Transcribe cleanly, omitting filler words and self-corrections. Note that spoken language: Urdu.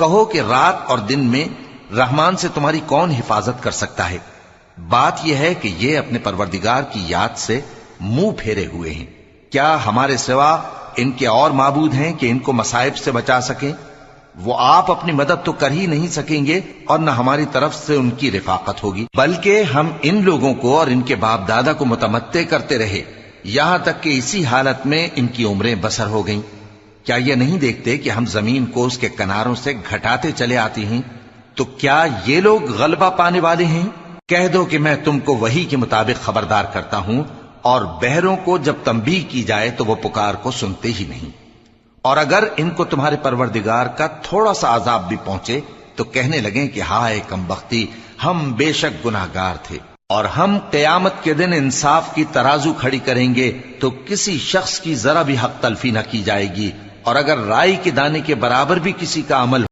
کہو کہ رات اور دن میں رحمان سے تمہاری کون حفاظت کر سکتا ہے؟ بات یہ ہے کہ یہ اپنے پروردگار کی یاد سے منہ پھیرے ہوئے ہیں۔ کیا ہمارے سوا ان کے اور معبود ہیں کہ ان کو مصائب سے بچا سکیں؟ وہ آپ اپنی مدد تو کر ہی نہیں سکیں گے اور نہ ہماری طرف سے ان کی رفاقت ہوگی، بلکہ ہم ان لوگوں کو اور ان کے باپ دادا کو متمتع کرتے رہے یہاں تک کہ اسی حالت میں ان کی عمریں بسر ہو گئیں۔ کیا یہ نہیں دیکھتے کہ ہم زمین کو اس کے کناروں سے گھٹاتے چلے آتے ہیں؟ تو کیا یہ لوگ غلبہ پانے والے ہیں؟ کہہ دو کہ میں تم کو وحی کے مطابق خبردار کرتا ہوں، اور بہروں کو جب تنبیہ کی جائے تو وہ پکار کو سنتے ہی نہیں۔ اور اگر ان کو تمہارے پروردگار کا تھوڑا سا عذاب بھی پہنچے تو کہنے لگیں کہ ہائے کمبختی، ہم بے شک گناہگار تھے۔ اور ہم قیامت کے دن انصاف کی ترازو کھڑی کریں گے تو کسی شخص کی ذرا بھی حق تلفی نہ کی جائے گی، اور اگر رائی کے دانے کے برابر بھی کسی کا عمل